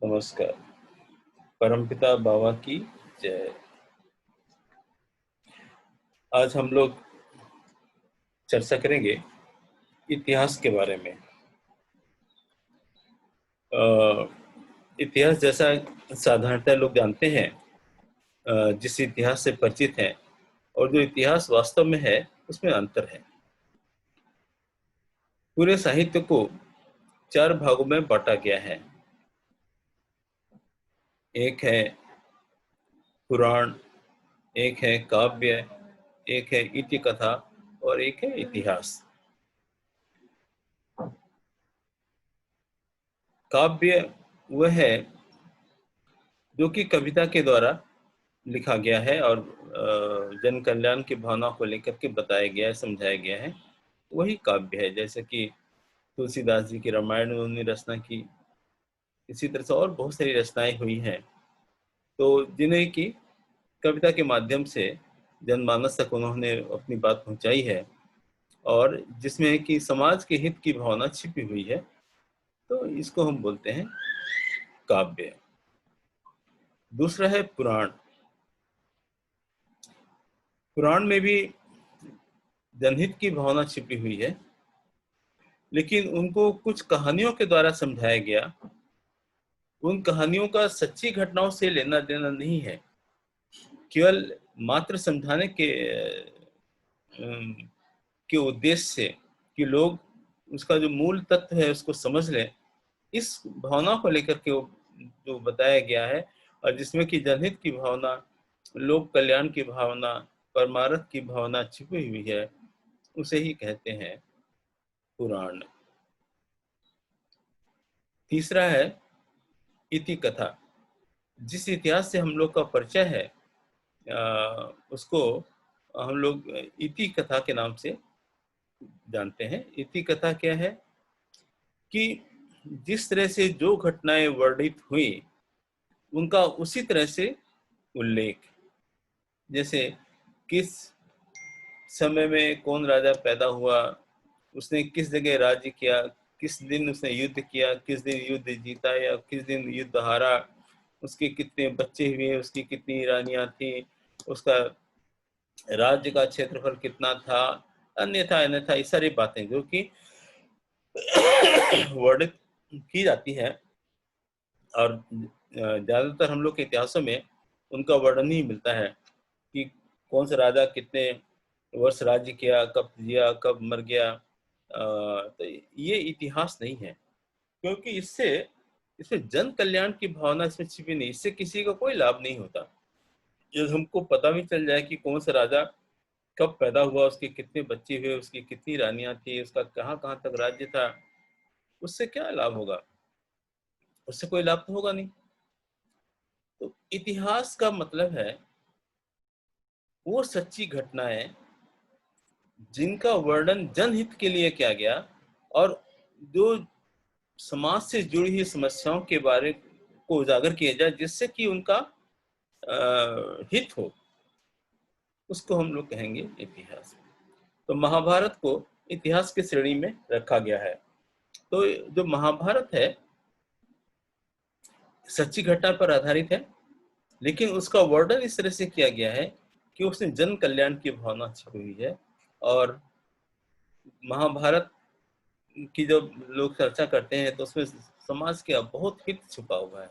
नमस्कार। परमपिता बाबा की जय। आज हम लोग चर्चा करेंगे इतिहास के बारे में। इतिहास जैसा साधारणतः लोग जानते हैं, जिस इतिहास से परिचित हैं, और जो इतिहास वास्तव में है उसमें अंतर है। पूरे साहित्य को 4 भागों में बांटा गया है। एक है पुराण, एक है काव्य, एक है इति कथा और एक है इतिहास। काव्य वह है जो कि कविता के द्वारा लिखा गया है और जन कल्याण की भावना को लेकर के बताया गया है, समझाया गया है, वही काव्य है। जैसे कि तुलसीदास जी की रामायण में उन्होंने रचना की, इसी तरह से और बहुत सारी रचनाएं हुई हैं, तो जिन्हें की कविता के माध्यम से जनमानस तक उन्होंने अपनी बात पहुंचाई है और जिसमें कि समाज के हित की भावना छिपी हुई है, तो इसको हम बोलते हैं काव्य। दूसरा है पुराण। पुराण में भी जनहित की भावना छिपी हुई है, लेकिन उनको कुछ कहानियों के द्वारा समझाया गया। उन कहानियों का सच्ची घटनाओं से लेना देना नहीं है, केवल मात्र समझाने के उद्देश्य से कि लोग उसका जो मूल तत्व है उसको समझ लें, इस भावना को लेकर के वो जो बताया गया है, और जिसमें कि जनहित की भावना, लोक कल्याण की भावना, परमार्थ की भावना छिपी हुई है, उसे ही कहते हैं पुराण। तीसरा है इति कथा। जिस इतिहास से हम लोग का परिचय है, उसको हम लोग इति कथा के नाम से जानते हैं। इति कथा क्या है कि जिस तरह से जो घटनाएं वर्णित हुई उनका उसी तरह से उल्लेख। जैसे किस समय में कौन राजा पैदा हुआ, उसने किस जगह राज्य किया, किस दिन उसने युद्ध किया, किस दिन युद्ध जीता या किस दिन युद्ध हारा, उसके कितने बच्चे हुए, उसकी कितनी रानियां थी, उसका राज्य का क्षेत्रफल कितना था, अन्यथा अन्यथा ये सारी बातें जो कि वर्णित की जाती है। और ज्यादातर हम लोग के इतिहासों में उनका वर्णन ही मिलता है कि कौन सा राजा कितने वर्ष राज्य किया, कब जिया, कब मर गया। तो ये इतिहास नहीं है, क्योंकि इससे इसमें जन कल्याण की भावना इसमें छिपी नहीं। इससे किसी को कोई लाभ नहीं होता। जब हमको पता भी चल जाए कि कौन सा राजा कब पैदा हुआ, उसके कितने बच्चे हुए, उसकी कितनी रानियां थी, उसका कहाँ कहाँ तक राज्य था, उससे क्या लाभ होगा? उससे कोई लाभ तो होगा नहीं। तो इतिहास का मतलब है वो सच्ची घटनाएं जिनका वर्णन जनहित के लिए किया गया और जो समाज से जुड़ी हुई समस्याओं के बारे को उजागर किया जाए, जिससे कि उनका हित हो, उसको हम लोग कहेंगे इतिहास। तो महाभारत को इतिहास की श्रेणी में रखा गया है। तो जो महाभारत है सच्ची घटना पर आधारित है, लेकिन उसका वर्णन इस तरह से किया गया है कि उसने जन कल्याण की भावना छिपी हुई है। और महाभारत की जब लोग चर्चा करते हैं तो उसमें समाज का बहुत हित छुपा हुआ है,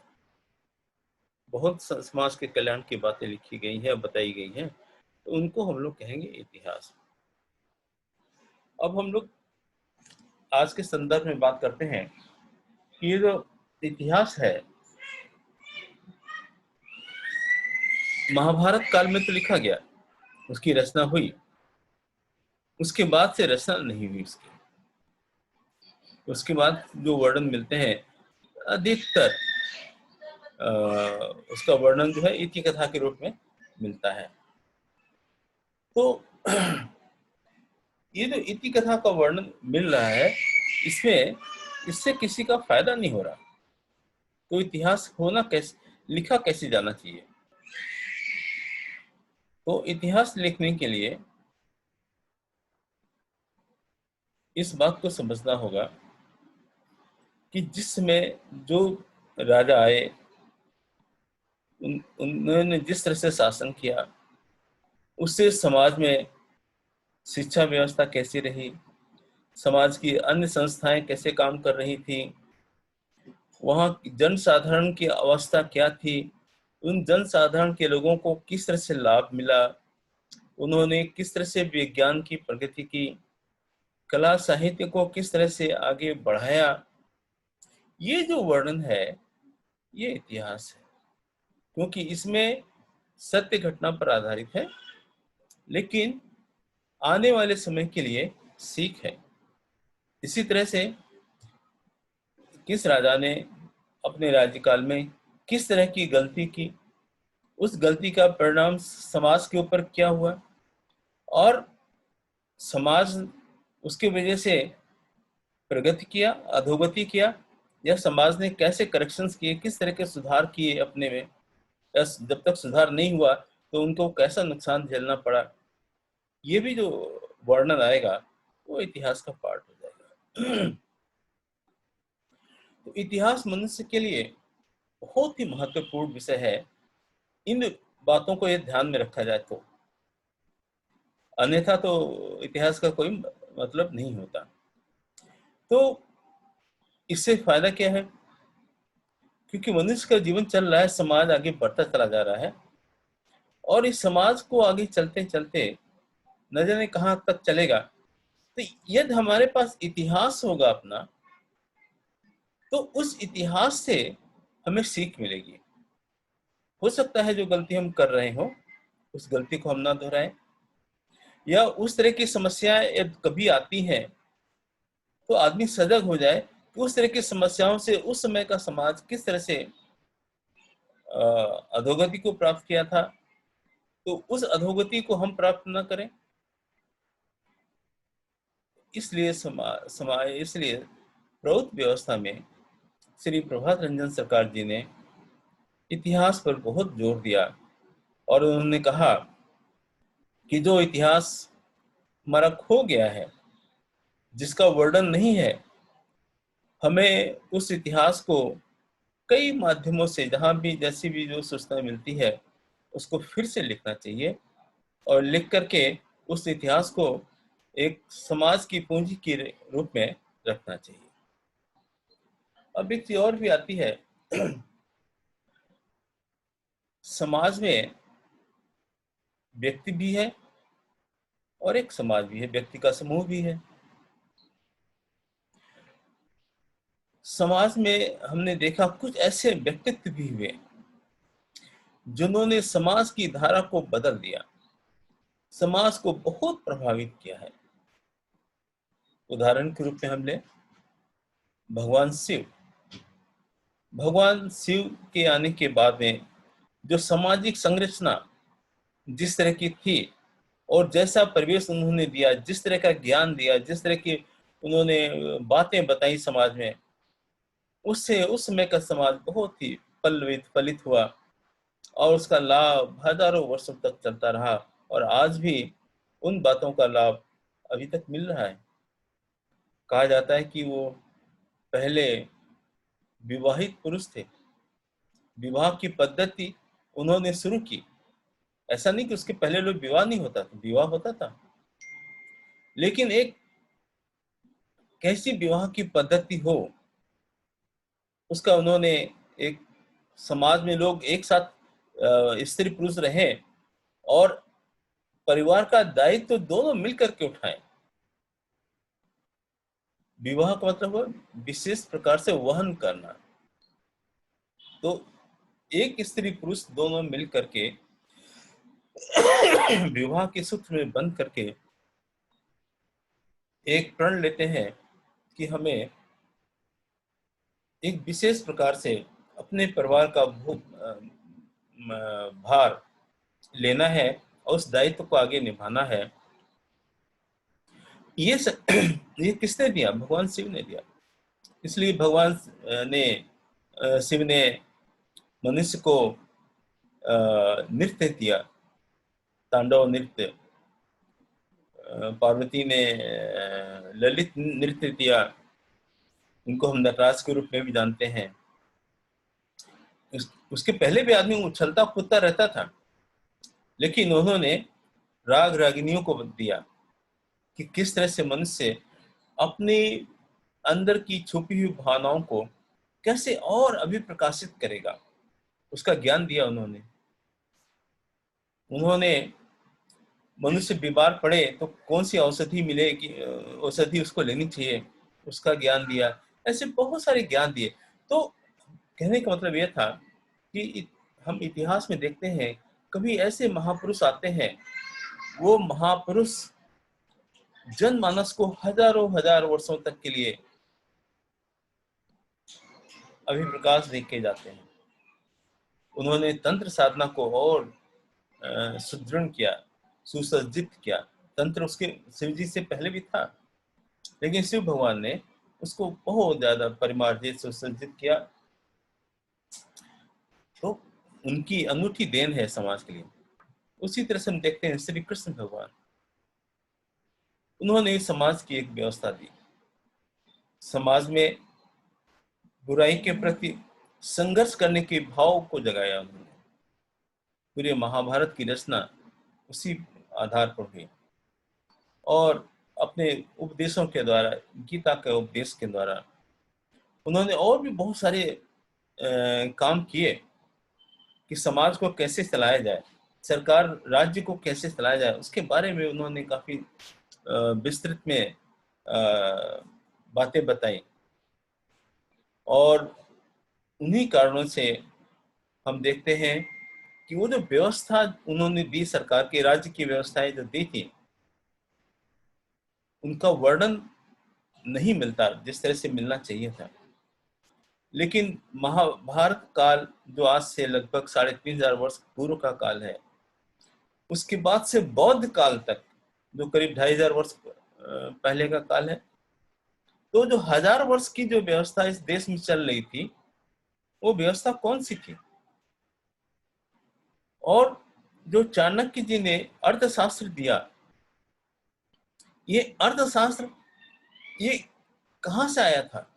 बहुत समाज के कल्याण की बातें लिखी गई हैं, बताई गई हैं, तो उनको हम लोग कहेंगे इतिहास। अब हम लोग आज के संदर्भ में बात करते हैं कि ये जो इतिहास है महाभारत काल में तो लिखा गया, उसकी रचना हुई, उसके बाद से रचना नहीं हुई। उसके बाद जो वर्णन मिलते हैं अधिकतर उसका वर्णन जो है इति कथा के रूप में मिलता है। तो ये जो इति कथा का वर्णन मिल रहा है, इसमें इससे किसी का फायदा नहीं हो रहा। तो इतिहास होना कैसे, लिखा कैसे जाना चाहिए? तो इतिहास लिखने के लिए इस बात को समझना होगा कि जिस समय जो राजा आए, उन्होंने जिस तरह से शासन किया, उससे समाज में शिक्षा व्यवस्था कैसी रही, समाज की अन्य संस्थाएं कैसे काम कर रही थी, वहाँ जनसाधारण की अवस्था क्या थी, उन जनसाधारण के लोगों को किस तरह से लाभ मिला, उन्होंने किस तरह से विज्ञान की प्रगति की, कला साहित्य को किस तरह से आगे बढ़ाया, ये जो वर्णन है ये इतिहास है, क्योंकि इसमें सत्य घटना पर आधारित है, लेकिन आने वाले समय के लिए सीख है। इसी तरह से किस राजा ने अपने राज्यकाल में किस तरह की गलती की, उस गलती का परिणाम समाज के ऊपर क्या हुआ, और समाज उसकी वजह से प्रगति किया, अधोगति किया, या समाज ने कैसे करेक्शंस किए, किस तरह के सुधार किए अपने में, या जब तक सुधार नहीं हुआ तो उनको कैसा नुकसान झेलना पड़ा, ये भी जो वर्णन आएगा वो इतिहास का पार्ट हो जाएगा। तो इतिहास मनुष्य के लिए बहुत ही महत्वपूर्ण विषय है। इन बातों को ये ध्यान में रखा जाए तो, अन्यथा तो इतिहास का कोई मतलब नहीं होता। तो इससे फायदा क्या है? क्योंकि मनुष्य का जीवन चल रहा है, समाज आगे बढ़ता चला जा रहा है, और इस समाज को आगे चलते चलते न जाने कहाँ तक चलेगा। तो यदि हमारे पास इतिहास होगा अपना, तो उस इतिहास से हमें सीख मिलेगी। हो सकता है जो गलती हम कर रहे हो उस गलती को हम ना दोहराएं, या उस तरह की समस्याएं यदि कभी आती हैं तो आदमी सजग हो जाए कि उस तरह की समस्याओं से उस समय का समाज किस तरह से अधोगति को प्राप्त किया था, तो उस अधोगति को हम प्राप्त न करें। इसलिए इसलिए प्रौद्ध व्यवस्था में श्री प्रभात रंजन सरकार जी ने इतिहास पर बहुत जोर दिया, और उन्होंने कहा कि जो इतिहास हमारा खो गया है, जिसका वर्णन नहीं है, हमें उस इतिहास को कई माध्यमों से, जहां भी जैसी भी जो सूचना मिलती है, उसको फिर से लिखना चाहिए, और लिख करके उस इतिहास को एक समाज की पूंजी के रूप में रखना चाहिए। अब एक चीज और भी आती है, समाज में व्यक्ति भी है और एक समाज भी है, व्यक्ति का समूह भी है। समाज में हमने देखा कुछ ऐसे व्यक्तित्व भी हुए जिन्होंने समाज की धारा को बदल दिया, समाज को बहुत प्रभावित किया है। उदाहरण के रूप में हम ले भगवान शिव। भगवान शिव के आने के बाद में जो सामाजिक संरचना जिस तरह की थी, और जैसा परिवेश उन्होंने दिया, जिस तरह का ज्ञान दिया, जिस तरह की उन्होंने बातें बताई समाज में, उससे उस समय का समाज बहुत ही पल्लवित फलित हुआ, और उसका लाभ हजारों वर्षों तक चलता रहा, और आज भी उन बातों का लाभ अभी तक मिल रहा है। कहा जाता है कि वो पहले विवाहित पुरुष थे, विवाह की पद्धति उन्होंने शुरू की। ऐसा नहीं कि उसके पहले लोग विवाह नहीं होता था, विवाह होता था, लेकिन एक कैसी विवाह की पद्धति हो, उसका उन्होंने एक समाज में लोग एक साथ स्त्री पुरुष रहे और परिवार का दायित्व तो दोनों मिलकर के उठाएं। विवाह का मतलब है विशेष प्रकार से वहन करना। तो एक स्त्री पुरुष दोनों मिलकर के विवाह के सूत्र में बंध करके एक प्रण लेते हैं कि हमें एक विशेष प्रकार से अपने परिवार का भार लेना है और उस दायित्व को आगे निभाना है। ये ये किसने दिया? भगवान शिव ने दिया। इसलिए भगवान ने शिव ने मनुष्य को नृत्य दिया, तांडव नृत्य। पार्वती ने ललित नृत्य दिया, उनको हम नटराज के रूप में भी जानते हैं। उसके पहले भी आदमी उछलता कूदता रहता था, लेकिन उन्होंने राग रागिनियों को दिया कि किस तरह से मनुष्य अपने अंदर की छुपी हुई भावनाओं को कैसे और अभिप्रकाशित करेगा, उसका ज्ञान दिया उन्होंने। उन्होंने मनुष्य बीमार पड़े तो कौन सी औषधि मिले, कि औषधि उसको लेनी चाहिए, उसका ज्ञान दिया। ऐसे बहुत सारे ज्ञान दिए। तो कहने का मतलब यह था कि हम इतिहास में देखते हैं कभी ऐसे महापुरुष आते हैं, वो महापुरुष जनमानस को हजारों हजार वर्षों तक के लिए अभिप्रकाश दे के जाते हैं। उन्होंने तंत्र साधना को और सुदृढ़ किया, सुसज्जित किया। तंत्र उसके शिव जी से पहले भी था, लेकिन शिव भगवान ने उसको बहुत ज्यादा परिमार्जित सुसज्जित किया। तो उनकी अनूठी देन है समाज के लिए। उसी तरह से हम देखते हैं श्री कृष्ण भगवान, उन्होंने समाज की एक व्यवस्था दी, समाज में बुराई के प्रति संघर्ष करने के भाव को जगाया उन्होंने। पूरे महाभारत की रचना उसी आधार पर हुई, और अपने उपदेशों के द्वारा, गीता के उपदेश के द्वारा उन्होंने और भी बहुत सारे काम किए कि समाज को कैसे चलाया जाए, सरकार राज्य को कैसे चलाया जाए, उसके बारे में उन्होंने काफी विस्तृत में बातें बताई। और उन्हीं कारणों से हम देखते हैं कि वो जो व्यवस्था उन्होंने दी, सरकार की राज्य की व्यवस्थाएं जो दी थी, उनका वर्णन नहीं मिलता जिस तरह से मिलना चाहिए था। लेकिन महाभारत काल जो आज से लगभग 3500 वर्ष पूर्व का काल है, उसके बाद से बौद्ध काल तक जो करीब 2500 वर्ष पहले का काल है, तो जो 1000 वर्ष की जो व्यवस्था इस देश में चल रही थी, वो व्यवस्था कौन सी थी? और जो चाणक्य जी ने अर्थशास्त्र दिया, ये अर्थशास्त्र ये कहां से आया था?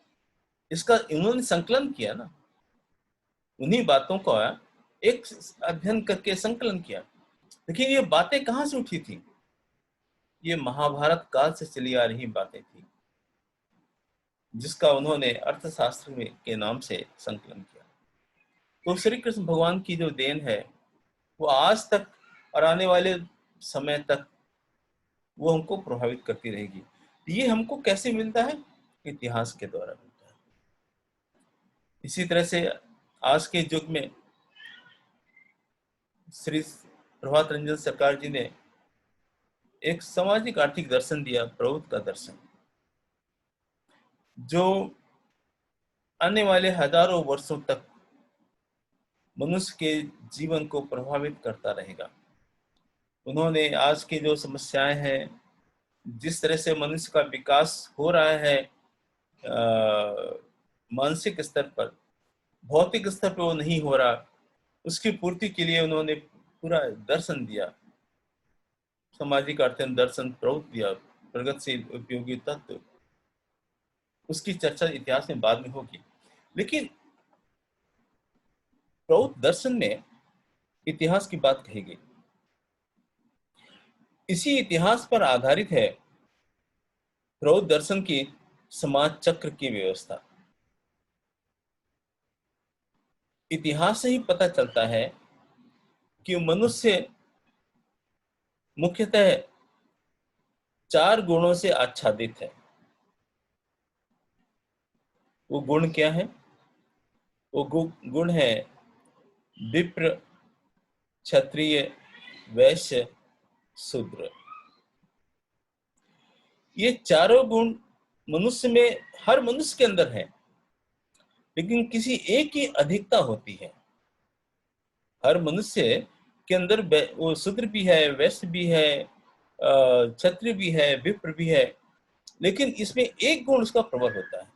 इसका इन्होंने संकलन किया ना, उन्हीं बातों का एक अध्ययन करके संकलन किया। लेकिन ये बातें कहां से उठी थी? ये महाभारत काल से चली आ रही बातें थी, जिसका उन्होंने अर्थशास्त्र में के नाम से संकलन किया। तो श्री कृष्ण भगवान की जो देन है, वो आज तक और आने वाले समय तक वो हमको प्रभावित करती रहेगी। ये हमको कैसे मिलता है? इतिहास के द्वारा मिलता है। इसी तरह से आज के युग में श्री प्रभात रंजन सरकार जी ने एक सामाजिक आर्थिक दर्शन दिया, प्रबुद्ध का दर्शन, जो आने वाले हजारों वर्षों तक मनुष्य के जीवन को प्रभावित करता रहेगा। उन्होंने आज की जो समस्याएं हैं, जिस तरह से मनुष्य का विकास हो रहा है मानसिक स्तर पर, भौतिक स्तर पर वो नहीं हो रहा, उसकी पूर्ति के लिए उन्होंने पूरा दर्शन दिया, सामाजिक अध्ययन दर्शन प्रवृत्ति दिया, प्रगतिशील उपयोगी तत्व। उसकी चर्चा इतिहास में बाद में होगी। लेकिन प्रवृत्ति दर्शन में इतिहास की बात कही गई, इसी इतिहास पर आधारित है प्रौद्ध दर्शन की समाज चक्र की व्यवस्था। इतिहास से ही पता चलता है कि मनुष्य मुख्यतः 4 गुणों से आच्छादित है। वो गुण क्या है? वो गुण है विप्र, क्षत्रिय, वैश्य, शूद्र। ये चारों गुण मनुष्य में, हर मनुष्य के अंदर है, लेकिन किसी एक की अधिकता होती है। हर मनुष्य के अंदर वो शूद्र भी है, वैश्य भी है, क्षत्रिय भी है, विप्र भी है, लेकिन इसमें एक गुण उसका प्रबल होता है।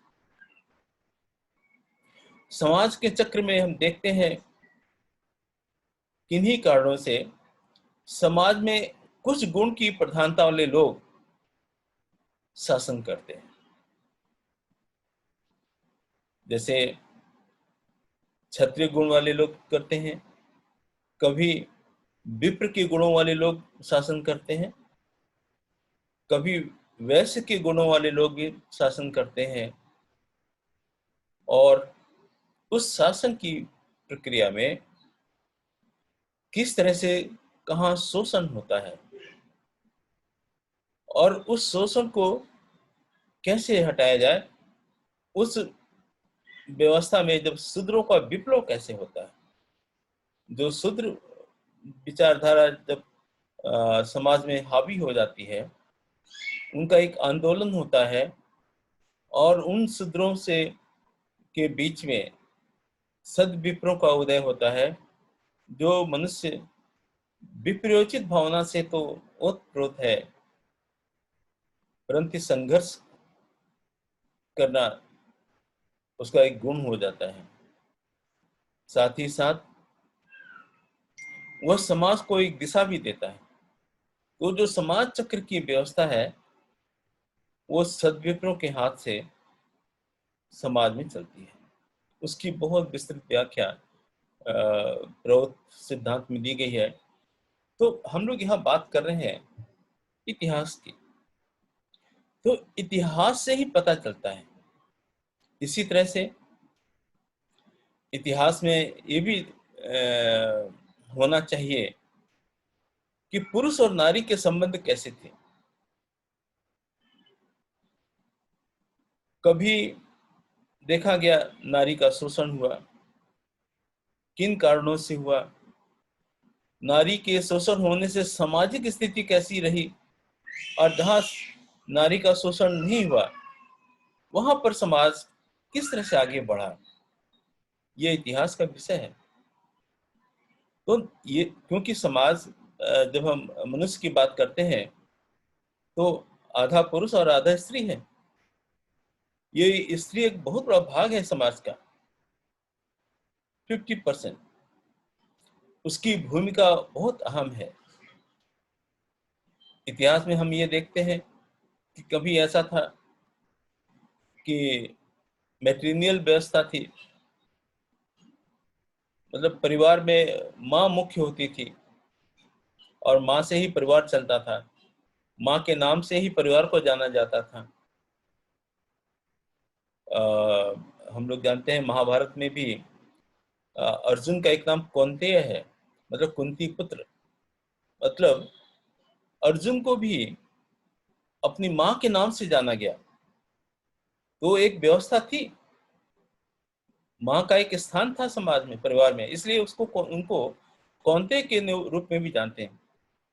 समाज के चक्र में हम देखते हैं किन्हीं कारणों से समाज में कुछ गुण की प्रधानता वाले लोग शासन करते हैं। जैसे क्षत्रिय गुण वाले लोग करते हैं, कभी विप्र के गुणों वाले लोग शासन करते हैं, कभी वैश्य के गुणों वाले लोग भी शासन करते हैं। और उस शासन की प्रक्रिया में किस तरह से कहाँ शोषण होता है और उस शोषण को कैसे हटाया जाए, उस व्यवस्था में जब शूद्रों का विप्लव कैसे होता है, जो शूद्र विचारधारा जब समाज में हावी हो जाती है, उनका एक आंदोलन होता है और उन शूद्रों से के बीच में सद्विप्रों का उदय होता है, जो मनुष्य विप्रयोचित भावना से तो ओतप्रोत है, परंतु संघर्ष करना उसका एक गुण हो जाता है। साथ ही साथ वह समाज को एक दिशा भी देता है। तो जो समाज चक्र की व्यवस्था है वो सद्विप्रों के हाथ से समाज में चलती है। उसकी बहुत विस्तृत व्याख्या प्रौत सिद्धांत में दी गई है। तो हम लोग यहाँ बात कर रहे हैं इतिहास की, तो इतिहास से ही पता चलता है। इसी तरह से इतिहास में ये भी होना चाहिए कि पुरुष और नारी के संबंध कैसे थे। कभी देखा गया नारी का शोषण हुआ, किन कारणों से हुआ, नारी के शोषण होने से सामाजिक स्थिति कैसी रही, और जहां नारी का शोषण नहीं हुआ वहां पर समाज किस तरह से आगे बढ़ा, ये इतिहास का विषय है। तो ये क्योंकि समाज जब हम मनुष्य की बात करते हैं तो आधा पुरुष और आधा स्त्री है। ये स्त्री एक बहुत बड़ा भाग है समाज का, 50%। उसकी भूमिका बहुत अहम है। इतिहास में हम ये देखते हैं कि कभी ऐसा था कि मैट्रिनियल व्यवस्था थी, मतलब परिवार में माँ मुख्य होती थी और माँ से ही परिवार चलता था, माँ के नाम से ही परिवार को जाना जाता था। हम लोग जानते हैं महाभारत में भी अर्जुन का एक नाम कौन्तेय है, मतलब कुंती पुत्र। मतलब अर्जुन को भी अपनी माँ के नाम से जाना गया। तो एक व्यवस्था थी, माँ का एक स्थान था समाज में, परिवार में, इसलिए उनको कौन्तेय के रूप में भी जानते हैं।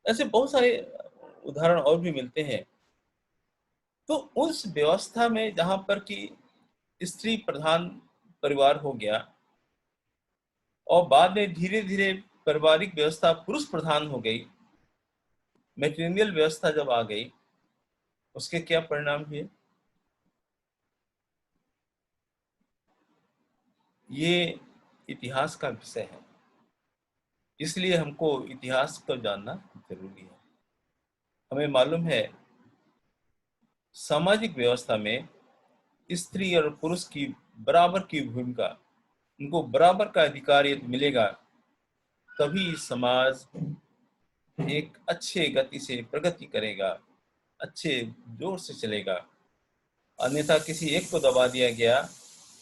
ऐसे बहुत सारे उदाहरण और भी मिलते हैं। तो उस व्यवस्था में जहां पर कि स्त्री प्रधान परिवार हो गया और बाद में धीरे धीरे पारिवारिक व्यवस्था पुरुष प्रधान हो गई, मैट्रिनियल व्यवस्था जब आ गई, उसके क्या परिणाम हुए, ये इतिहास का विषय है। इसलिए हमको इतिहास को जानना जरूरी है। हमें मालूम है सामाजिक व्यवस्था में स्त्री और पुरुष की बराबर की भूमिका, उनको बराबर का अधिकार यदि मिलेगा तभी समाज एक अच्छे गति से प्रगति करेगा, अच्छे जोर से चलेगा। अन्यथा किसी एक को दबा दिया गया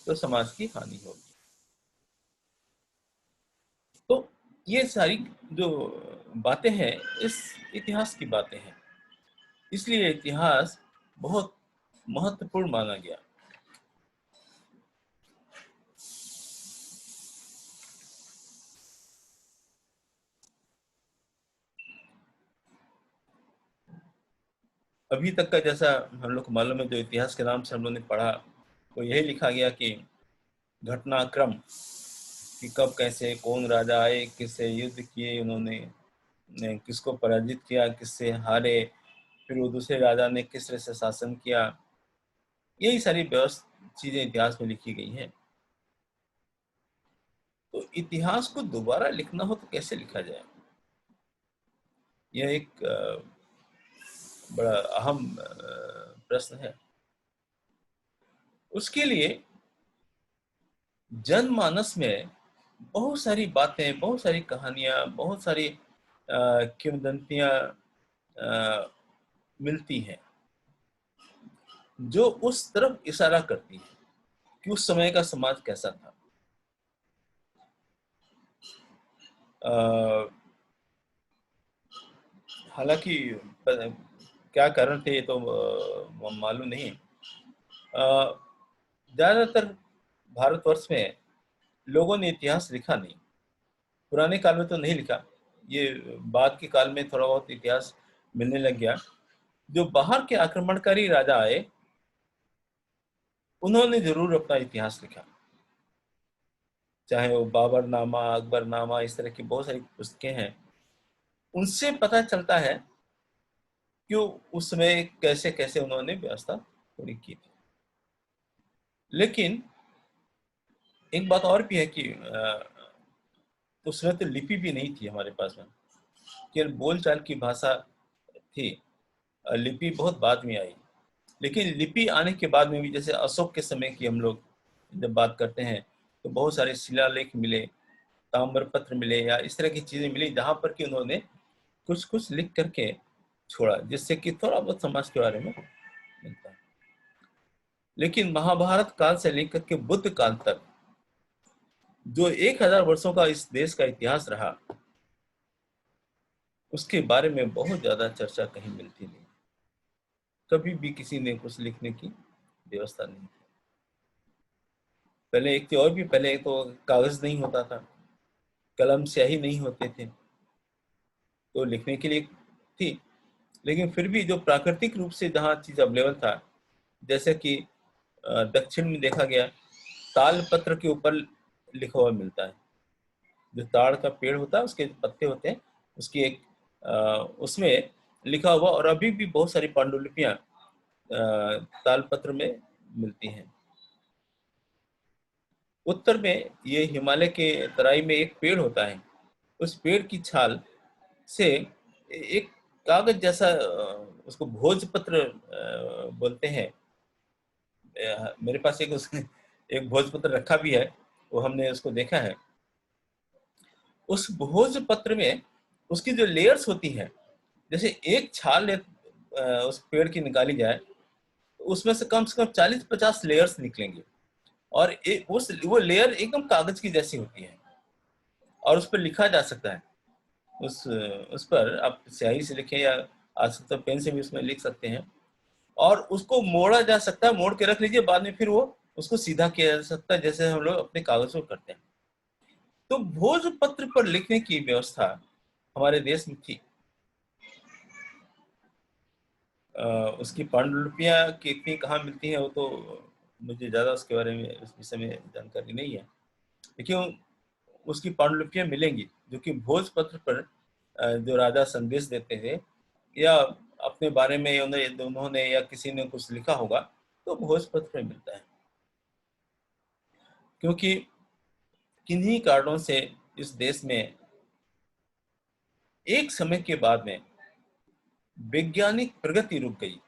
तो समाज की हानि होगी। तो ये सारी जो बातें हैं इस इतिहास की बातें हैं, इसलिए इतिहास बहुत महत्वपूर्ण माना गया। अभी तक का जैसा हम लोग को मालूम है, जो इतिहास के नाम से हम लोग ने पढ़ा, तो यही लिखा गया कि घटनाक्रम, कि कब कैसे कौन राजा आए, किससे युद्ध किए उन्होंने, किसको पराजित किया, किससे हारे, फिर वो दूसरे राजा ने किस तरह से शासन किया, यही सारी व्यवस्था चीजें इतिहास में लिखी गई हैं। तो इतिहास को दोबारा लिखना हो तो कैसे लिखा जाए, यह एक बड़ा अहम प्रश्न है। उसके लिए जनमानस में बहुत सारी बातें, बहुत सारी कहानियां, बहुत सारी किंवदंतियां मिलती हैं जो उस तरफ इशारा करती है कि उस समय का समाज कैसा था। हालांकि क्या कारण थे ये तो मालूम नहीं। ज्यादातर भारतवर्ष में लोगों ने इतिहास लिखा नहीं, पुराने काल में तो नहीं लिखा, ये बाद के काल में थोड़ा बहुत इतिहास मिलने लग गया। जो बाहर के आक्रमणकारी राजा आए उन्होंने जरूर अपना इतिहास लिखा, चाहे वो बाबर नामा, अकबर नामा, इस तरह की बहुत सारी पुस्तकें हैं। उनसे पता चलता है कि उस समय कैसे कैसे उन्होंने व्यवस्था पूरी की थी। लेकिन एक बात और भी है कि उस समय तो लिपि भी नहीं थी हमारे पास में, केवल बोलचाल की भाषा थी। लिपि बहुत बाद में आई। लेकिन लिपि आने के बाद में भी, जैसे अशोक के समय की हम लोग जब बात करते हैं, तो बहुत सारे शिलालेख मिले, ताम्र पत्र मिले, या इस तरह की चीजें मिली जहां पर कि उन्होंने कुछ कुछ लिख करके छोड़ा, जिससे कि थोड़ा बहुत समाज के बारे में मिलता है। लेकिन महाभारत काल से लेकर के बुद्ध काल तक जो 1000 वर्षों का इस देश का इतिहास रहा, उसके बारे में बहुत ज्यादा चर्चा कहीं मिलती नहीं। कभी भी किसी ने कुछ लिखने की व्यवस्था नहीं की। पहले एक थी और भी, पहले तो कागज नहीं होता था, कलम स्याही नहीं होते थे, तो लिखने के लिए थी। लेकिन फिर भी जो प्राकृतिक रूप से जहाँ चीज अवेलेबल था, जैसे कि दक्षिण में देखा गया, ताल पत्र के ऊपर लिखा हुआ मिलता है। जो ताड़ का पेड़ होता है, उसके पत्ते होते हैं, उसकी एक उसमें लिखा हुआ, और अभी भी बहुत सारी पांडुलिपियां ताल पत्र में मिलती हैं। उत्तर में ये हिमालय के तराई में एक पेड़ होता है, उस पेड़ की छाल से एक कागज जैसा, उसको भोजपत्र बोलते हैं। मेरे पास एक भोजपत्र रखा भी है, वो हमने उसको देखा है। उस भोजपत्र में उसकी जो लेयर्स होती है, जैसे एक छाल उस पेड़ की निकाली जाए, तो उसमें से कम 40-50 लेयर्स निकलेंगे, और वो लेयर एकदम कागज की जैसी होती है, और उस पर लिखा जा सकता है। उस पर आप स्याही से लिखें, या आज तो पेन से भी उसमें लिख सकते हैं, और उसको मोड़ा जा सकता है, मोड़ के रख लीजिए, बाद में फिर वो उसको सीधा किया जा सकता है, जैसे हम लोग अपने कागज को करते हैं। तो भोजपत्र पर लिखने की व्यवस्था हमारे देश में थी। उसकी पांडुलिपियां कितनी कहाँ मिलती हैं वो तो मुझे ज्यादा उसके बारे में, उस विषय में जानकारी नहीं है। लेकिन उसकी पांडुलिपियां मिलेंगी जो कि भोजपत्र पर जो राजा संदेश देते थे, या अपने बारे में उन्होंने या किसी ने कुछ लिखा होगा, तो भोजपत्र में मिलता है। क्योंकि किन्हीं कारणों से इस देश में एक समय के बाद में वैज्ञानिक प्रगति रुक गई,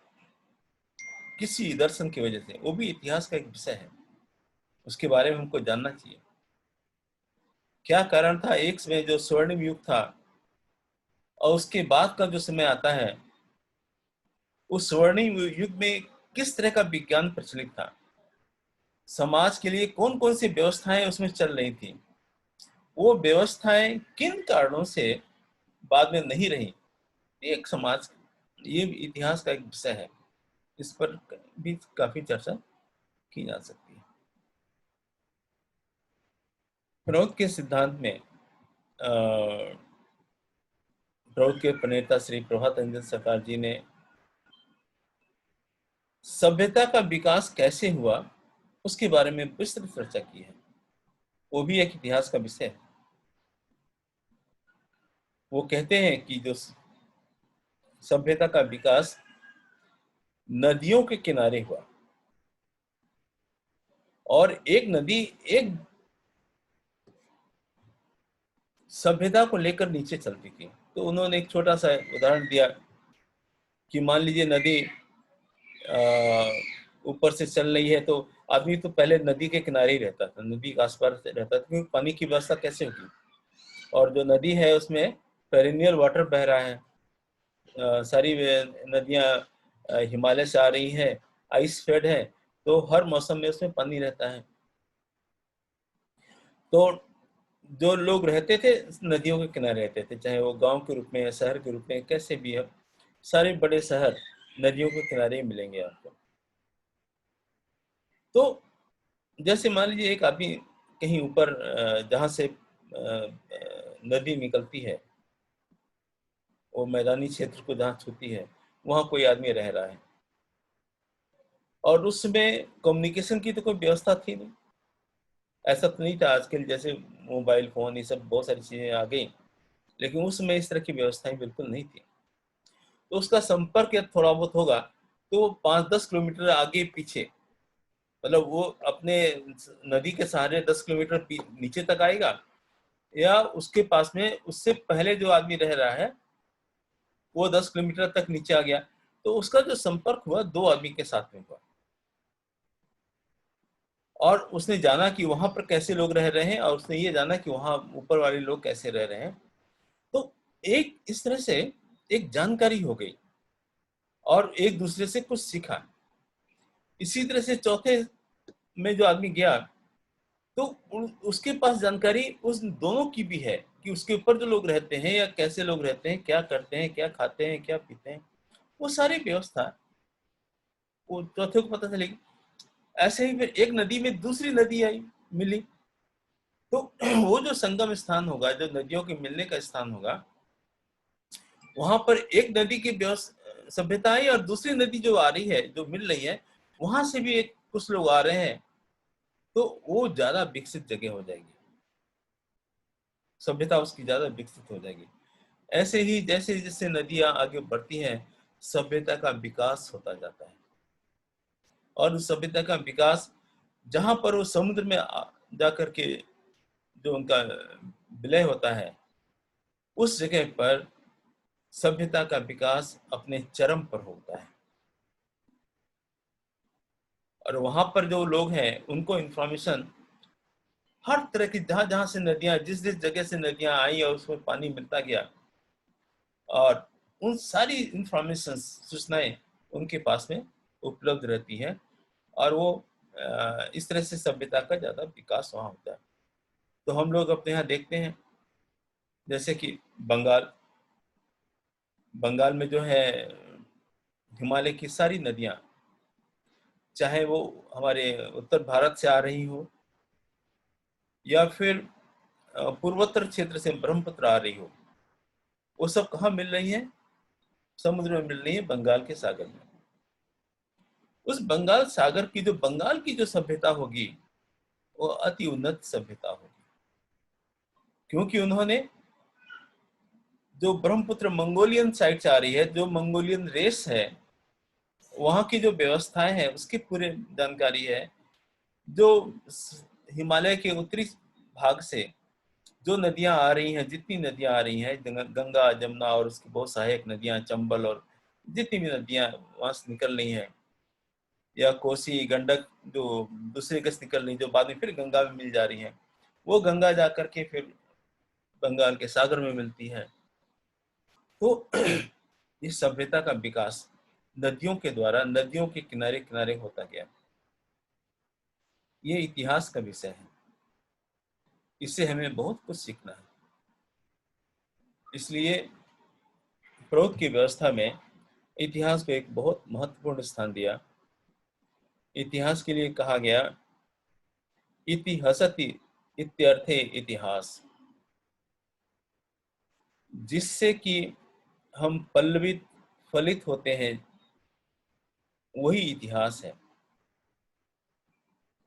किसी दर्शन की वजह से। वो भी इतिहास का एक विषय है, उसके बारे में हमको जानना चाहिए। क्या कारण था एक समय जो स्वर्णिम युग था, और उसके बाद का जो समय आता है, उस स्वर्णिम युग में किस तरह का विज्ञान प्रचलित था, समाज के लिए कौन कौन सी व्यवस्थाएं उसमें चल रही थी, वो व्यवस्थाएं किन कारणों से बाद में नहीं रही। एक समाज, ये इतिहास का एक विषय है, इस पर भी काफी चर्चा की जा सकती है। प्रौद्ध के सिद्धांत में प्रौद्ध के प्रणेता श्री प्रभात रंजन सरकार जी ने सभ्यता का विकास कैसे हुआ उसके बारे में विस्तृत चर्चा की है। वो भी एक इतिहास का विषय है। वो कहते हैं कि जो सभ्यता का विकास नदियों के किनारे हुआ, और एक नदी एक सभ्यता को लेकर नीचे चलती थी। तो उन्होंने एक छोटा सा उदाहरण दिया कि मान लीजिए नदी ऊपर से चल रही है, तो आदमी तो पहले नदी के किनारे ही रहता था, नदी के आसपास रहता था, क्योंकि पानी की व्यवस्था कैसे होगी। और जो नदी है उसमें पेरिनियल वाटर बह रहा है, सारी नदियां हिमालय से आ रही हैं, आइस फेड है, तो हर मौसम में उसमें पानी रहता है। तो जो लोग रहते थे नदियों के किनारे रहते थे, चाहे वो गांव के रूप में या शहर के रूप में, कैसे भी है, सारे बड़े शहर नदियों के किनारे ही मिलेंगे आपको। तो जैसे मान लीजिए एक आदमी कहीं ऊपर, जहाँ से नदी निकलती है, वो मैदानी क्षेत्र को जहाँ छूती है, वहाँ कोई आदमी रह रहा है, और उसमें कम्युनिकेशन की तो कोई व्यवस्था थी नहीं। ऐसा तो नहीं था आजकल जैसे मोबाइल फोन, ये सब बहुत सारी चीजें आ गई, लेकिन उसमें इस तरह की व्यवस्थाएं बिल्कुल नहीं थी। तो उसका संपर्क या थोड़ा बहुत होगा तो वो 5-10 किलोमीटर आगे पीछे, मतलब वो अपने नदी के सहारे 10 किलोमीटर नीचे तक आएगा, या उसके पास में उससे पहले जो आदमी रह रहा है वो 10 किलोमीटर तक नीचे आ गया, तो उसका जो संपर्क हुआ दो आदमी के साथ में हुआ, और उसने जाना कि वहां पर कैसे लोग रह रहे हैं, और उसने ये जाना कि वहां ऊपर वाले लोग कैसे रह रहे हैं। तो एक इस तरह से एक जानकारी हो गई, और एक दूसरे से कुछ सीखा। इसी तरह से चौथे में जो आदमी गया, तो उसके पास जानकारी उस दोनों की भी है कि उसके ऊपर जो लोग रहते हैं या कैसे लोग रहते हैं, क्या करते हैं, क्या खाते हैं, क्या पीते हैं, वो सारी व्यवस्था वो चौथे को पता चलेगी। ऐसे ही फिर एक नदी में दूसरी नदी आई, मिली, तो वो जो संगम स्थान होगा, जो नदियों के मिलने का स्थान होगा, वहां पर एक नदी की सभ्यता आई, और दूसरी नदी जो आ रही है, जो मिल रही है, वहां से भी एक कुछ लोग आ रहे हैं, तो वो ज्यादा विकसित जगह हो जाएगी, सभ्यता उसकी ज्यादा विकसित हो जाएगी। ऐसे ही जैसे जैसे नदियां आगे बढ़ती हैं, सभ्यता का विकास होता जाता है, और उस सभ्यता का विकास जहां पर वो समुद्र में जाकर के जो उनका विलय होता है, उस जगह पर सभ्यता का विकास अपने चरम पर होता है। और वहां पर जो लोग हैं उनको इंफॉर्मेशन हर तरह की, जहां जहां से नदियां, जिस जिस जगह से नदियां आई और उसमें पानी मिलता गया, और उन सारी इंफॉर्मेशन, सूचनाएं उनके पास में उपलब्ध रहती है, और वो इस तरह से सभ्यता का ज्यादा विकास वहां होता है। तो हम लोग अपने यहाँ देखते हैं, जैसे कि बंगाल बंगाल में जो है हिमालय की सारी नदियां, चाहे वो हमारे उत्तर भारत से आ रही हो, या फिर पूर्वोत्तर क्षेत्र से ब्रह्मपुत्र आ रही हो, वो सब कहाँ मिल रही है? समुद्र में मिल रही है, बंगाल के सागर में। उस बंगाल सागर की जो बंगाल की जो सभ्यता होगी, वो अति उन्नत सभ्यता होगी, क्योंकि उन्होंने जो ब्रह्मपुत्र मंगोलियन साइड से आ रही है, जो मंगोलियन रेस है, वहाँ की जो व्यवस्थाएं हैं उसकी पूरी जानकारी है। जो हिमालय के उत्तरी भाग से जो नदियां आ रही हैं, जितनी नदियां आ रही हैं, गंगा, जमुना और उसकी बहुत सहायक नदियां, चंबल, और जितनी भी नदियां वहां से निकल रही हैं, या कोसी, गंडक, जो दूसरे कस निकल रही, जो बाद में फिर गंगा में मिल जा रही हैं, वो गंगा जा करके फिर बंगाल के सागर में मिलती है। तो इस सभ्यता का विकास नदियों के द्वारा, नदियों के किनारे किनारे होता गया। ये इतिहास का विषय है, इससे हमें बहुत कुछ सीखना है। इसलिए प्रौद्ध की व्यवस्था में इतिहास को एक बहुत महत्वपूर्ण स्थान दिया। इतिहास के लिए कहा गया इतिहसति इत्यर्थे इतिहास, जिससे कि हम पल्लवित फलित होते हैं, वही इतिहास है,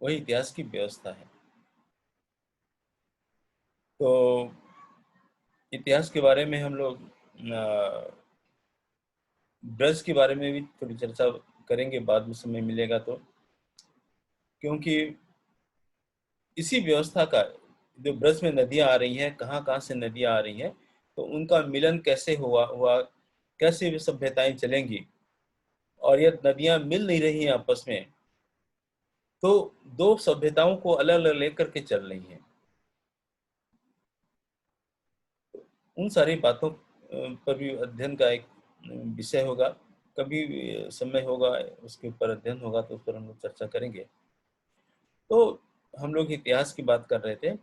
वही इतिहास की व्यवस्था है। तो इतिहास के बारे में हम लोग ब्रज के बारे में भी थोड़ी चर्चा करेंगे बाद में समय मिलेगा तो, क्योंकि इसी व्यवस्था का, जो ब्रज में नदियां आ रही हैं, कहाँ कहाँ से नदियां आ रही हैं, तो उनका मिलन कैसे हुआ, कैसे वे सभ्यताएं चलेंगी, और यदि नदियां मिल नहीं रही हैं आपस में, तो दो सभ्यताओं को अलग अलग लेकर के चल रही हैं। उन सारी बातों पर भी अध्ययन का एक विषय होगा, कभी समय होगा उसके ऊपर अध्ययन होगा तो उस पर हम लोग चर्चा करेंगे। तो हम लोग इतिहास की बात कर रहे थे,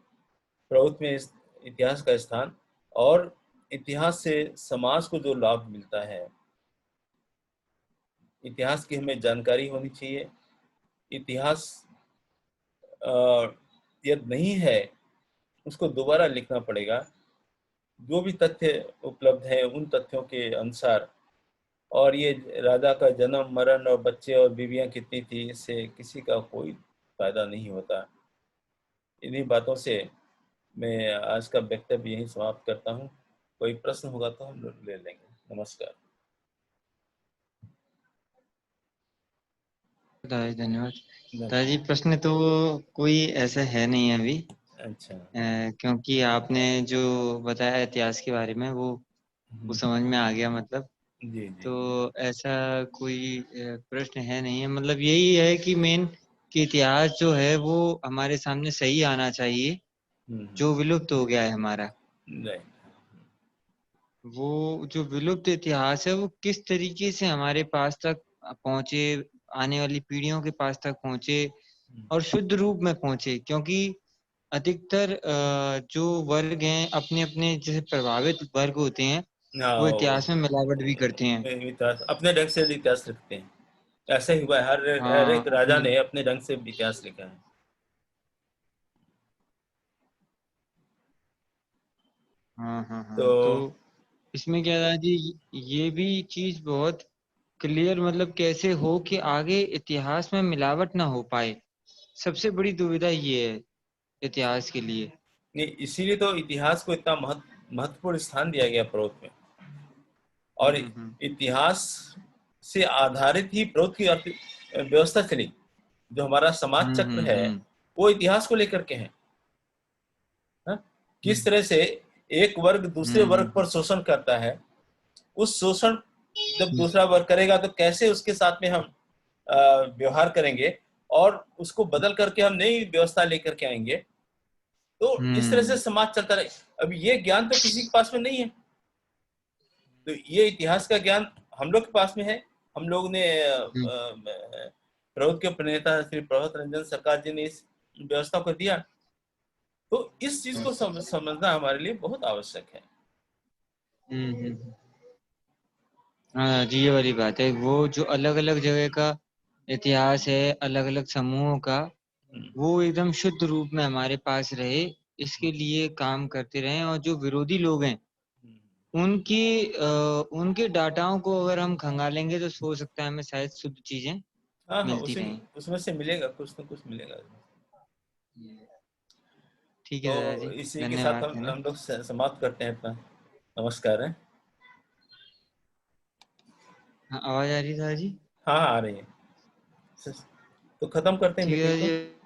प्रवृत्ति में इस इतिहास का स्थान और इतिहास से समाज को जो लाभ मिलता है। इतिहास की हमें जानकारी होनी चाहिए। इतिहास यदि नहीं है उसको दोबारा लिखना पड़ेगा। जो भी तथ्य उपलब्ध है उन तथ्यों के अनुसार, और ये राजा का जन्म मरण और बच्चे और बीवियां कितनी थी, इससे किसी का कोई फायदा नहीं होता। इन्हीं बातों से मैं आज का वक्तव्य यहीं समाप्त करता हूँ। कोई प्रश्न होगा तो हम लोग ले लेंगे। नमस्कार। दादाजी धन्यवाद। धन्यवाद। दादाजी प्रश्न तो कोई ऐसा है नहीं अभी, अच्छा। क्योंकि आपने जो बताया इतिहास के बारे में वो समझ में आ गया मतलब। जी जी। तो ऐसा कोई प्रश्न है नहीं है, मतलब यही है कि मेन कि इतिहास जो है वो हमारे सामने सही आना चाहिए, जो विलुप्त हो गया है हमारा। राइट। वो जो विलुप्त इतिहास है वो किस तरीके से हमारे पास तक पहुंचे, आने वाली पीढ़ियों के पास तक पहुंचे और शुद्ध रूप में पहुंचे। क्योंकि अधिकतर जो वर्ग हैं, अपने अपने जैसे प्रभावित वर्ग होते हैं, वो इतिहास में मिलावट भी करते हैं। इतिहास अपने ढंग से इतिहास लिखते हैं। ऐसा ही हुआ है, हर हाँ एक राजा अपने, ने अपने ढंग से इतिहास लिखा है। हाँ हाँ तो हाँ। तो इसमें क्या था जी, ये भी चीज बहुत क्लियर मतलब कैसे हो कि आगे इतिहास में मिलावट ना हो पाए, सबसे बड़ी दुविधा ये है इतिहास के लिए। ये इसीलिए तो इतिहास को इतना महत्वपूर्ण स्थान दिया गया प्रौध में। और हम्म। इतिहास से आधारित ही प्रौध की व्यवस्था चली। जो हमारा समाज चक्र है हम्म। वो इतिहास को लेकर के है। हाँ? किस हम्म तरह से एक वर्ग दूसरे वर्ग पर हम्म। शोषण करता है, उस शोषण जब दूसरा वर्ग करेगा तो कैसे उसके साथ में हम व्यवहार करेंगे और उसको बदल करके हम नई व्यवस्था लेकर के आएंगे। तो इस तरह से हम्म समाज चलता रहे। अब ये ज्ञान तो किसी के पास में नहीं है। तो ये इतिहास का ज्ञान हम लोग के पास में है। हम लोग ने प्रौध के प्रणेता श्री प्रभात रंजन सरकार जी ने इस व्यवस्था को दिया। तो इस चीज को समझना हमारे लिए बहुत आवश्यक है। हम्म। हाँ जी, ये वाली बात है। वो जो अलग अलग जगह का इतिहास है, अलग अलग समूहों का, हम्म, वो एकदम शुद्ध रूप में हमारे पास रहे, इसके लिए काम करते रहें। और जो विरोधी लोग हैं हम्म। उनके डाटाओं को अगर हम खंगालेंगे तो हो सकता है हमें शायद शुद्ध चीजें हाँ हाँ, मिलती उसी रहें। उसमें से मिलेगा, कुछ ना कुछ मिलेगा। ठीक है तो दादाजी, इसी के साथ धन्यवाद, है ना। हम लोग समाप्त करते हैं अपना। नमस्कार है। हाँ, आवाज आ रही है दादाजी। हाँ हाँ, आ रही है। तो खत्म करते हैं ठीक है मीटिंग को। दादाजी।